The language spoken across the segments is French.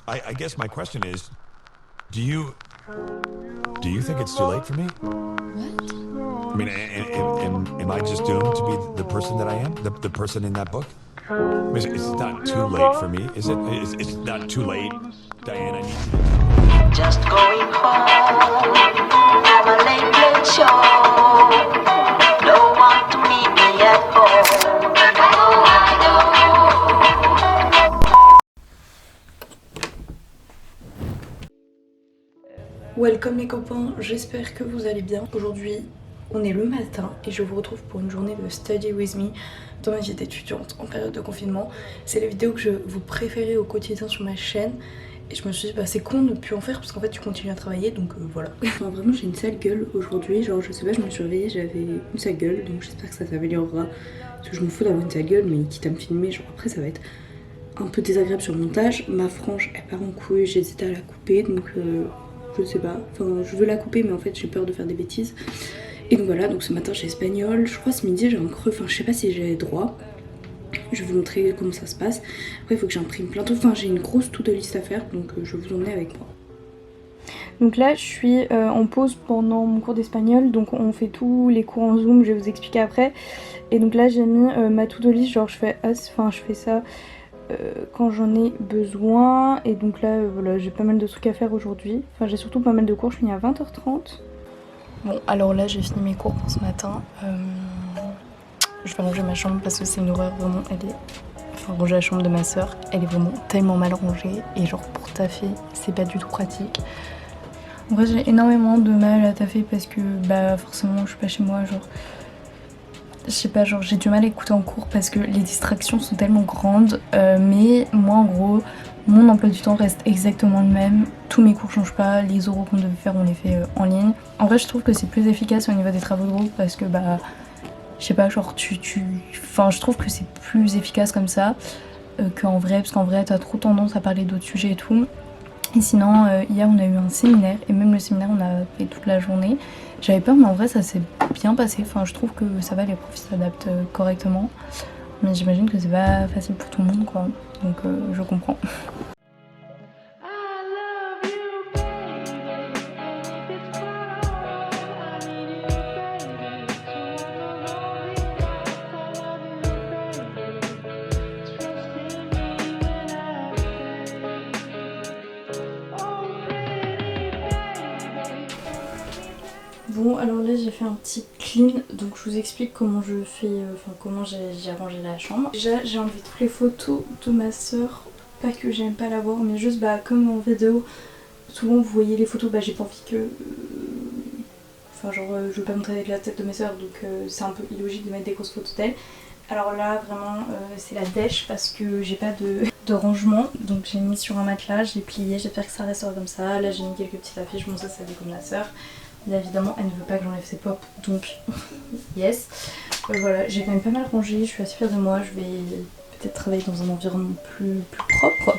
I guess my question is, do you think it's too late for me? What? I mean, am I just doomed to be the person that I am, the person in that book? I mean, it's not too late for me, is it? It's not too late, Diane. I need you to. Just going home from a late show. Don't want to meet me at home. Welcome les copains, j'espère que vous allez bien. Aujourd'hui, on est le matin et je vous retrouve pour une journée de Study With Me dans ma vie d'étudiante en période de confinement. C'est la vidéo que je vous préférais au quotidien sur ma chaîne. Et je me suis dit, bah c'est con de ne plus en faire parce qu'en fait tu continues à travailler donc voilà. Enfin, vraiment j'ai une sale gueule aujourd'hui, genre je sais pas, je me suis réveillée, j'avais une sale gueule donc j'espère que ça s'améliorera. Parce que je m'en fous d'avoir une sale gueule mais quitte à me filmer, genre après ça va être un peu désagréable sur le montage. Ma frange elle part en couille, j'hésite à la couper donc je sais pas, enfin je veux la couper mais en fait j'ai peur de faire des bêtises. Et donc voilà, donc ce matin j'ai espagnol, je crois ce midi j'ai un creux, enfin je sais pas si j'ai droit. Je vais vous montrer comment ça se passe. Après il faut que j'imprime plein de trucs, enfin j'ai une grosse to-do list à faire donc je vais vous emmener avec moi. Donc là je suis en pause pendant mon cours d'espagnol, donc on fait tous les cours en zoom, je vais vous expliquer après. Et donc là j'ai mis ma to-do list, genre je fais ça quand j'en ai besoin. Et donc là voilà, j'ai pas mal de trucs à faire aujourd'hui, enfin j'ai surtout pas mal de cours, je finis à 20h30. Bon alors là j'ai fini mes cours pour ce matin. Je vais ranger ma chambre parce que c'est une horreur vraiment, enfin ranger la chambre de ma soeur, elle est vraiment tellement mal rangée et genre pour taffer c'est pas du tout pratique. En vrai j'ai énormément de mal à taffer parce que bah forcément je suis pas chez moi, genre je sais pas, genre j'ai du mal à écouter en cours parce que les distractions sont tellement grandes, mais moi en gros mon emploi du temps reste exactement le même, tous mes cours changent pas, les oraux qu'on devait faire on les fait en ligne. En vrai je trouve que c'est plus efficace au niveau des travaux de groupe parce que bah je sais pas, genre enfin je trouve que c'est plus efficace comme ça qu'en vrai, parce qu'en vrai t'as trop tendance à parler d'autres sujets et tout. Et sinon hier on a eu un séminaire et même le séminaire on a fait toute la journée. J'avais peur mais en vrai ça s'est bien passé, enfin je trouve que ça va, les profs s'adaptent correctement. Mais j'imagine que c'est pas facile pour tout le monde quoi, donc je comprends. Bon alors là j'ai fait un petit clean, donc je vous explique comment je fais, comment j'ai arrangé la chambre. Déjà j'ai enlevé toutes les photos de ma soeur, pas que j'aime pas la voir mais juste bah comme en vidéo souvent vous voyez les photos, bah j'ai pas envie que... Enfin genre je veux pas montrer la tête de mes soeurs donc c'est un peu illogique de mettre des grosses photos d'elles. Alors là vraiment c'est la dèche parce que j'ai pas de rangement, donc j'ai mis sur un matelas, j'ai plié, j'espère que ça restera comme ça. Là j'ai mis quelques petites affiches, bon ça déco de ma soeur. Là évidemment elle ne veut pas que j'enlève ses pop donc yes. Voilà, j'ai quand même pas mal rangé, je suis assez fière de moi, je vais peut-être travailler dans un environnement plus propre.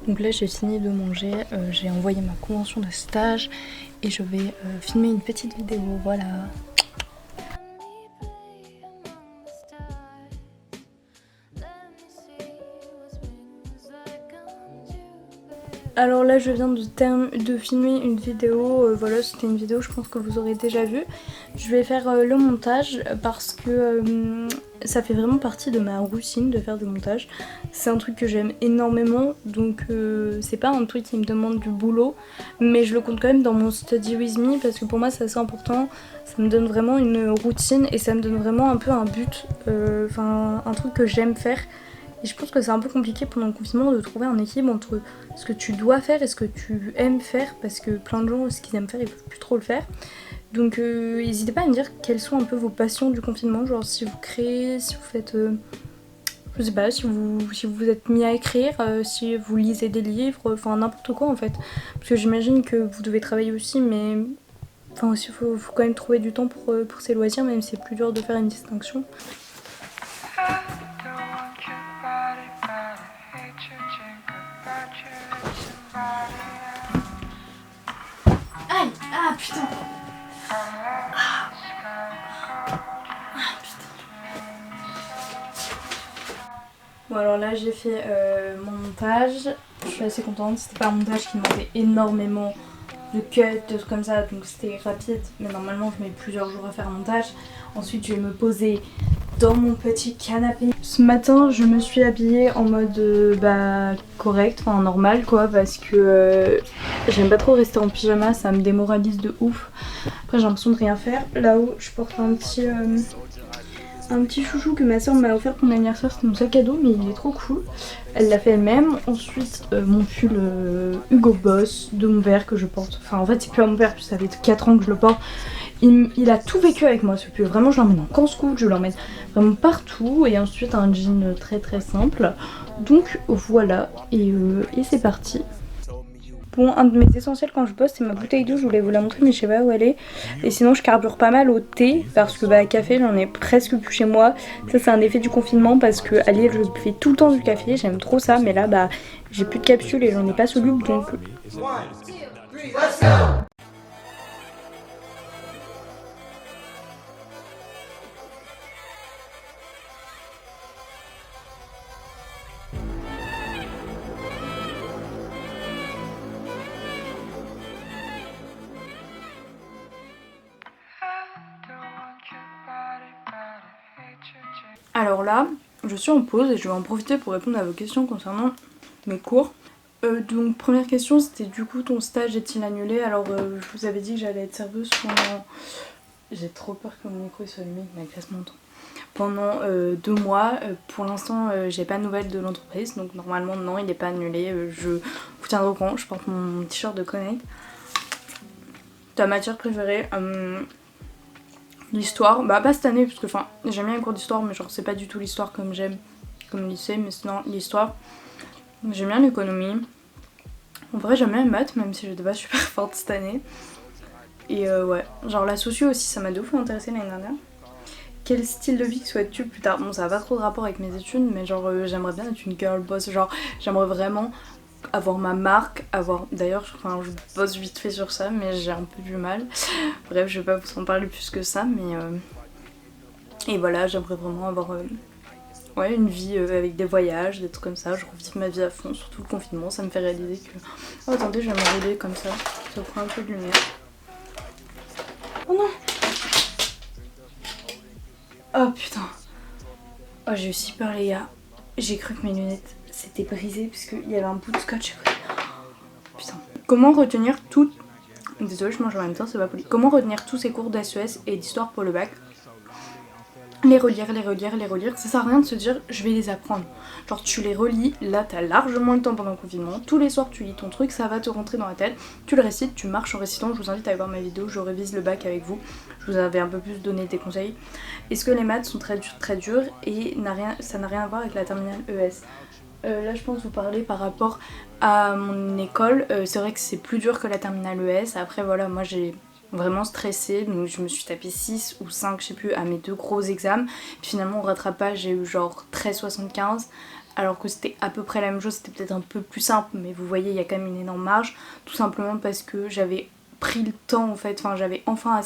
Donc là j'ai fini de manger, j'ai envoyé ma convention de stage et je vais filmer une petite vidéo, voilà. Alors là je viens de filmer une vidéo, voilà c'était une vidéo je pense que vous aurez déjà vu. Je vais faire le montage parce que ça fait vraiment partie de ma routine de faire du montage. C'est un truc que j'aime énormément donc c'est pas un truc qui me demande du boulot, mais je le compte quand même dans mon study with me parce que pour moi c'est assez important. Ça me donne vraiment une routine et ça me donne vraiment un peu un but, enfin un truc que j'aime faire. Et je pense que c'est un peu compliqué pendant le confinement de trouver un équilibre entre ce que tu dois faire et ce que tu aimes faire, parce que plein de gens, ce qu'ils aiment faire, ils peuvent plus trop le faire. Donc n'hésitez pas à me dire quelles sont un peu vos passions du confinement, genre si vous créez, si vous faites... je sais pas, si vous êtes mis à écrire, si vous lisez des livres, enfin n'importe quoi en fait. Parce que j'imagine que vous devez travailler aussi, mais... Enfin aussi, faut quand même trouver du temps pour ses loisirs, même si c'est plus dur de faire une distinction. Aïe! Ah putain! Bon alors là j'ai fait mon montage, je suis assez contente, c'était pas un montage qui demandait énormément de cuts, de trucs comme ça, donc c'était rapide, mais normalement je mets plusieurs jours à faire un montage. Ensuite je vais me poser dans mon petit canapé. Ce matin je me suis habillée en mode correct, enfin normal quoi, parce que j'aime pas trop rester en pyjama, ça me démoralise de ouf. Après j'ai l'impression de rien faire. Là-haut je porte un petit chouchou que ma soeur m'a offert pour mon anniversaire, c'était mon sac à dos mais il est trop cool. Elle l'a fait elle-même. Ensuite mon pull Hugo Boss de mon père que je porte. Enfin en fait c'est plus à mon père puisque ça fait 4 ans que je le porte. Il a tout vécu avec moi ce pull. Vraiment je l'emmène en camp scout, je l'emmène vraiment partout. Et ensuite un jean très très simple. Donc voilà et c'est parti. Bon, un de mes essentiels quand je bosse c'est ma bouteille d'eau, je voulais vous la montrer mais je sais pas où elle est. Et sinon je carbure pas mal au thé parce que café j'en ai presque plus chez moi. Ça c'est un effet du confinement parce que à Lille je fais tout le temps du café, j'aime trop ça. Mais là j'ai plus de capsules et j'en ai pas soluble donc... Alors là, je suis en pause et je vais en profiter pour répondre à vos questions concernant mes cours. Donc première question, c'était du coup ton stage est-il annulé? Alors je vous avais dit que j'allais être serveuse pendant... J'ai trop peur que mon micro soit allumé, que ma classe m'entend. Pendant 2 mois, pour l'instant j'ai pas de nouvelles de l'entreprise, donc normalement non il n'est pas annulé, je vous tiendrai au courant, je porte mon t-shirt de Connect. Ta matière préférée? L'histoire, pas cette année parce que j'aime bien les cours d'histoire mais genre c'est pas du tout l'histoire comme j'aime comme le lycée, mais sinon l'histoire. J'aime bien l'économie. En vrai j'aime bien les maths même si j'étais pas super forte cette année. Et ouais, genre la socio aussi ça m'a de ouf intéressée l'année dernière. Quel style de vie souhaites-tu plus tard? Bon ça a pas trop de rapport avec mes études mais genre j'aimerais bien être une girl boss, genre j'aimerais vraiment avoir ma marque, d'ailleurs je bosse vite fait sur ça mais j'ai un peu du mal. Bref je vais pas vous en parler plus que ça mais et voilà j'aimerais vraiment avoir ouais, une vie avec des voyages, des trucs comme ça, je revis ma vie à fond, surtout le confinement, ça me fait réaliser que... Oh attendez je vais m'enrouler comme ça prend un peu de lumière. Oh non. Oh putain. Oh j'ai eu si peur les gars, j'ai cru que mes lunettes c'était brisé parce qu'il y avait un bout de scotch à côté. Putain. Comment retenir tout... Désolée je mange en même temps, c'est pas poli. Comment retenir tous ces cours d'SES et d'histoire pour le bac? Les relire, ça sert à rien de se dire je vais les apprendre. Genre tu les relis, là t'as largement le temps pendant le confinement, tous les soirs tu lis ton truc, ça va te rentrer dans la tête, tu le récites, tu marches en récitant, je vous invite à aller voir ma vidéo, je révise le bac avec vous, je vous avais un peu plus donné des conseils. Est-ce que les maths sont très durs et ça n'a rien à voir avec la terminale ES? Là je pense vous parler par rapport à mon école, c'est vrai que c'est plus dur que la terminale ES, après voilà moi j'ai vraiment stressée donc je me suis tapé 6 ou 5 je sais plus à mes 2 gros examens, puis finalement au rattrapage j'ai eu genre 13,75 alors que c'était à peu près la même chose, c'était peut-être un peu plus simple mais vous voyez il y a quand même une énorme marge, tout simplement parce que j'avais pris le temps en fait, j'avais enfin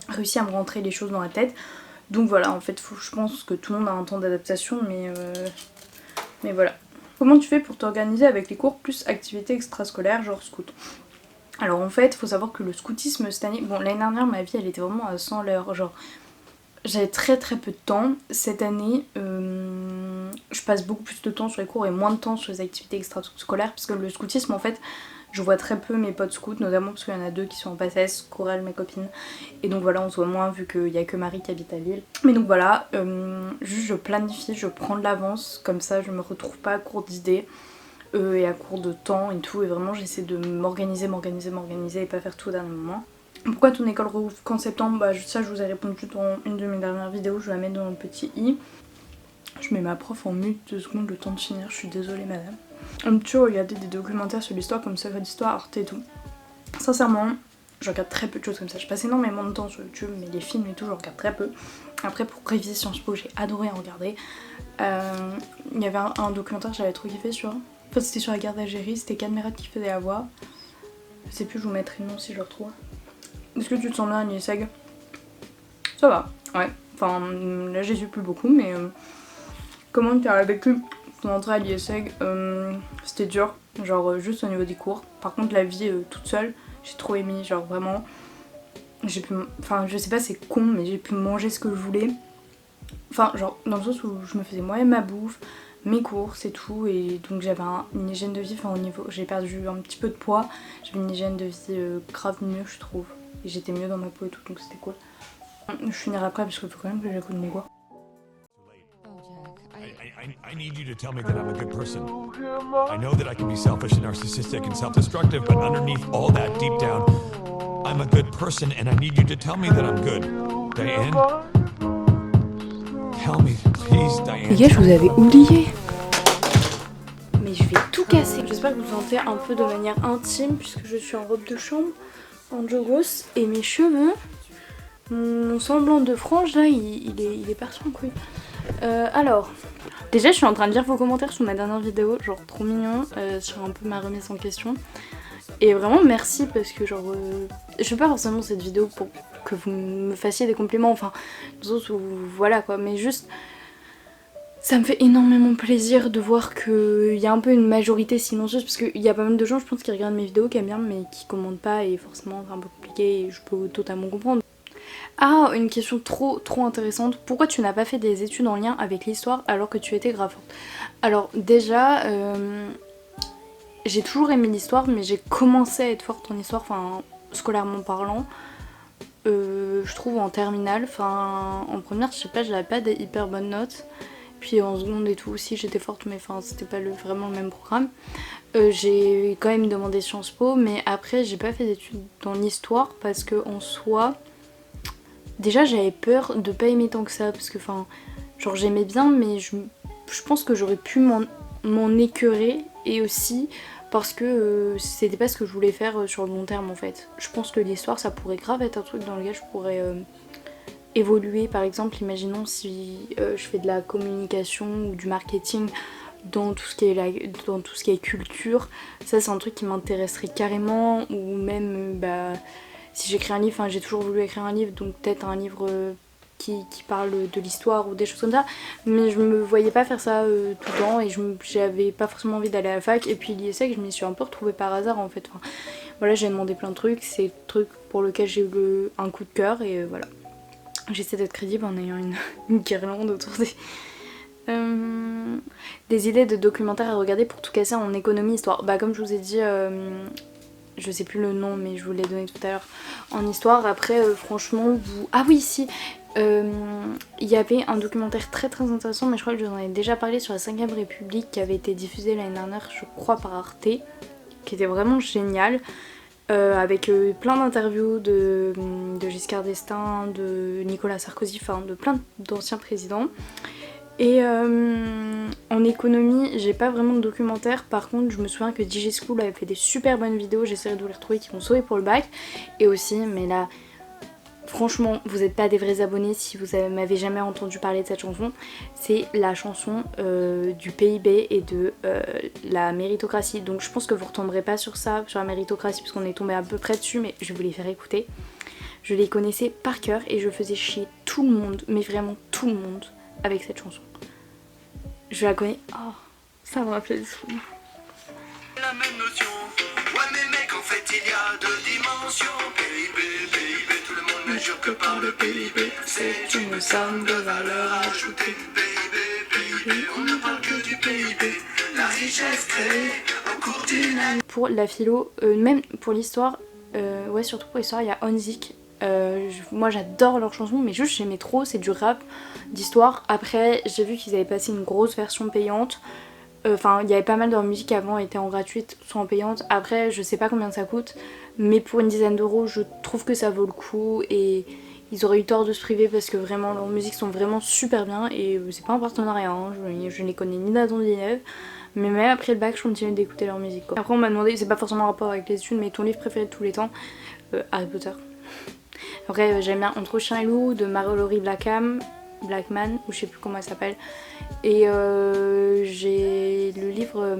réussi à me rentrer les choses dans la tête. Donc voilà, en fait, je pense que tout le monde a un temps d'adaptation, mais voilà. Comment tu fais pour t'organiser avec les cours plus activités extrascolaires, genre scout? Alors en fait, il faut savoir que le scoutisme cette année... Bon, l'année dernière, ma vie, elle était vraiment à 100 l'heure, genre... J'avais très peu de temps. Cette année, je passe beaucoup plus de temps sur les cours et moins de temps sur les activités extrascolaires, parce que le scoutisme, en fait... Je vois très peu mes potes scouts, notamment parce qu'il y en a 2 qui sont en PACES, Coral, mes copines. Et donc voilà, on se voit moins vu qu'il n'y a que Marie qui habite à Lille. Mais donc voilà, juste je planifie, je prends de l'avance, comme ça je me retrouve pas à court d'idées et à court de temps et tout. Et vraiment j'essaie de m'organiser et pas faire tout au dernier moment. Pourquoi ton école rouvre qu'en septembre? Ça je vous ai répondu dans une de mes dernières vidéos, je vais la mettre dans le petit i. Je mets ma prof en mute 2 secondes le temps de finir, je suis désolée madame. Tu regarder des documentaires sur l'histoire comme Secret d'Histoire, Arte et tout. Sincèrement, je regarde très peu de choses comme ça. Je passe énormément de temps sur YouTube, mais les films et tout, je regarde très peu. Après, pour réviser Sciences Po, j'ai adoré en regarder. Il y avait un documentaire que j'avais trop kiffé sur... En fait, c'était sur la guerre d'Algérie, c'était Cadmerat qui faisait la voix. Je sais plus, je vous mettrai le nom si je le retrouve. Est-ce que tu te sens bien, Agnès Seg? Ça va, ouais. Enfin, là j'y suis plus beaucoup, mais comment tu as vécu ton entrée à l'ISEG? C'était dur, genre juste au niveau des cours. Par contre, la vie toute seule, j'ai trop aimé, genre vraiment. J'ai pu, enfin, je sais pas, c'est con, mais j'ai pu manger ce que je voulais. Enfin, genre, dans le sens où je me faisais moi-même ma bouffe, mes courses et tout, et donc j'avais une hygiène de vie, enfin, au niveau. J'ai perdu un petit peu de poids, j'avais une hygiène de vie grave mieux, je trouve. Et j'étais mieux dans ma peau et tout, donc c'était cool. Je finirai après parce qu'il faut quand même que j'écoute mes voix. I need you to tell me that I'm a good person. I know that I can be selfish and narcissistic and self-destructive, but underneath all that, deep down, I'm a good person and I need you to tell me that I'm good. Diane? Tell me, please, Diane. Les gars, je vous avais oublié. Mais je vais tout casser. J'espère que vous sentez un peu de manière intime puisque je suis en robe de chambre, en jogos, et mes cheveux, mon semblant de frange là, il est parti en couille. Alors, déjà je suis en train de lire vos commentaires sur ma dernière vidéo, genre trop mignon, sur un peu ma remise en question. Et vraiment merci parce que genre, je fais pas forcément cette vidéo pour que vous me fassiez des compliments, enfin, dans le sens où voilà quoi, mais juste, ça me fait énormément plaisir de voir qu'il y a un peu une majorité silencieuse, parce qu'il y a pas mal de gens je pense qui regardent mes vidéos, qui aiment bien, mais qui commentent pas, et forcément c'est un peu compliqué et je peux totalement comprendre. Ah, une question trop intéressante. Pourquoi tu n'as pas fait des études en lien avec l'histoire alors que tu étais graphante? Alors déjà, j'ai toujours aimé l'histoire, mais j'ai commencé à être forte en histoire, enfin scolairement parlant, je trouve en terminale, enfin en première je sais pas, j'avais pas des hyper bonnes notes, puis en seconde et tout aussi j'étais forte, mais enfin c'était pas vraiment le même programme. J'ai quand même demandé Sciences Po, mais après j'ai pas fait d'études dans l'histoire parce que en soi, déjà j'avais peur de pas aimer tant que ça, parce que enfin genre j'aimais bien, mais je pense que j'aurais pu m'en écœurer, et aussi parce que c'était pas ce que je voulais faire sur le long terme en fait. Je pense que l'histoire ça pourrait grave être un truc dans lequel je pourrais évoluer. Par exemple, imaginons si je fais de la communication ou du marketing dans tout ce qui est culture, ça c'est un truc qui m'intéresserait carrément, ou même si j'écris un livre, enfin j'ai toujours voulu écrire un livre, donc peut-être un livre qui parle de l'histoire ou des choses comme ça, mais je me voyais pas faire ça tout le temps, et j'avais pas forcément envie d'aller à la fac, et puis l'ISEC je m'y suis un peu retrouvée par hasard en fait. Enfin, voilà, j'ai demandé plein de trucs, c'est le truc pour lequel j'ai eu un coup de cœur, et voilà. J'essaie d'être crédible en ayant une guirlande autour des idées de documentaires à regarder pour tout casser en économie, histoire. Bah comme je vous ai dit, je sais plus le nom, mais je vous l'ai donné tout à l'heure, en histoire. Après franchement vous... Ah oui si, il y avait un documentaire très intéressant, mais je crois que je vous en ai déjà parlé, sur la 5ème République, qui avait été diffusé l'année dernière je crois par Arte, qui était vraiment génial, avec plein d'interviews de Giscard d'Estaing, de Nicolas Sarkozy, enfin de plein d'anciens présidents. Et en économie, j'ai pas vraiment de documentaire. Par contre, je me souviens que DJ School avait fait des super bonnes vidéos, j'essaierai de vous les retrouver, qui m'ont sauvé pour le bac. Et aussi, mais là, franchement, vous n'êtes pas des vrais abonnés si vous m'avez jamais entendu parler de cette chanson. C'est la chanson du PIB et de la méritocratie. Donc je pense que vous ne retomberez pas sur ça, sur la méritocratie, parce qu'on est tombé à peu près dessus, mais je vais vous les faire écouter. Je les connaissais par cœur et je faisais chier tout le monde, mais vraiment tout le monde, avec cette chanson. Je la connais. Oh, ça me rappelle des souvenirs. La même notion. Ouais mais mec, en fait il y a deux dimensions. PIB, tout le monde ne jure que par le PIB. C'est une somme de valeur ajoutée. PIB, on ne parle que du PIB. La richesse créée au cours d'une année. Pour la philo, même pour l'histoire, ouais surtout pour l'histoire, il y a Onzik. Moi j'adore leurs chansons, mais juste j'aimais trop, c'est du rap d'histoire. Après j'ai vu qu'ils avaient passé une grosse version payante. Enfin il y avait pas mal de leur musique avant était en gratuite, soit en payante. Après je sais pas combien ça coûte, mais pour une dizaine d'euros je trouve que ça vaut le coup, et ils auraient eu tort de se priver parce que vraiment leurs musiques sont vraiment super bien. Et c'est pas un partenariat, hein. Je ne les connais ni d'Adam ni d'Ève, mais même après le bac je continue d'écouter leur musique quoi. Après on m'a demandé, c'est pas forcément en rapport avec les études, mais ton livre préféré de tous les temps, Harry Potter. Après j'aime bien Entre Chien et Loup de Mallory Blackman, ou je sais plus comment elle s'appelle. Et j'ai le livre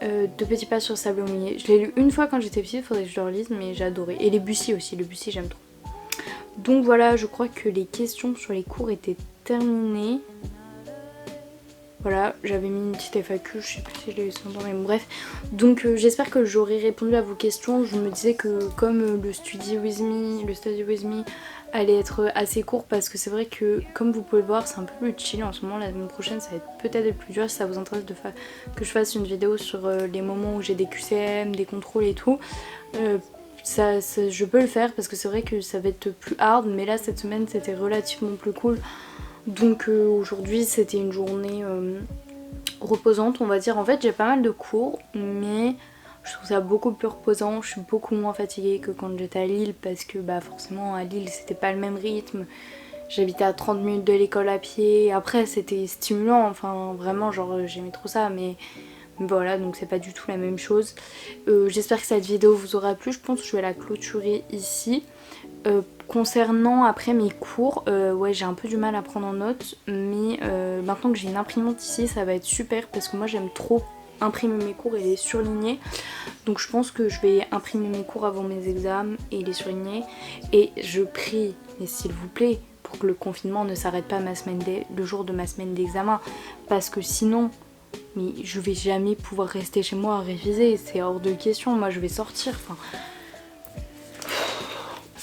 Deux petits pas sur sable mouillé. Je l'ai lu une fois quand j'étais petite, faudrait que je le relise, mais j'ai adoré. Et les Bussy aussi, le Bussy j'aime trop. Donc voilà, je crois que les questions sur les cours étaient terminées. Voilà, j'avais mis une petite FAQ, je sais plus si je l'ai laissé longtemps, mais bon, bref. Donc j'espère que j'aurai répondu à vos questions. Je me disais que comme le Study With Me allait être assez court, parce que c'est vrai que comme vous pouvez le voir, c'est un peu plus chill en ce moment. La semaine prochaine ça va être peut-être plus dur. Si ça vous intéresse que je fasse une vidéo sur les moments où j'ai des QCM, des contrôles et tout, je peux le faire, parce que c'est vrai que ça va être plus hard. Mais là cette semaine c'était relativement plus cool. Donc aujourd'hui c'était une journée reposante, on va dire. En fait j'ai pas mal de cours, mais je trouve ça beaucoup plus reposant. Je suis beaucoup moins fatiguée que quand j'étais à Lille, parce que bah forcément à Lille c'était pas le même rythme. J'habitais à 30 minutes de l'école à pied. Après c'était stimulant, enfin vraiment genre j'aimais trop ça, mais voilà, donc c'est pas du tout la même chose. J'espère que cette vidéo vous aura plu. Je pense que je vais la clôturer ici. Concernant après mes cours, ouais j'ai un peu du mal à prendre en note, mais maintenant que j'ai une imprimante ici ça va être super, parce que moi j'aime trop imprimer mes cours et les surligner. Donc je pense que je vais imprimer mes cours avant mes examens et les surligner. Et je prie, mais s'il vous plaît, pour que le confinement ne s'arrête pas le jour de ma semaine d'examen, parce que sinon mais je vais jamais pouvoir rester chez moi à réviser, c'est hors de question. Moi je vais sortir, enfin...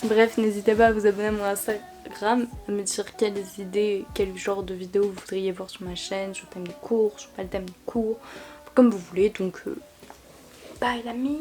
Bref, n'hésitez pas à vous abonner à mon Instagram, à me dire quelles idées, quel genre de vidéo vous voudriez voir sur ma chaîne, sur le thème des cours, sur pas le thème des cours, comme vous voulez. Donc, bye l'ami.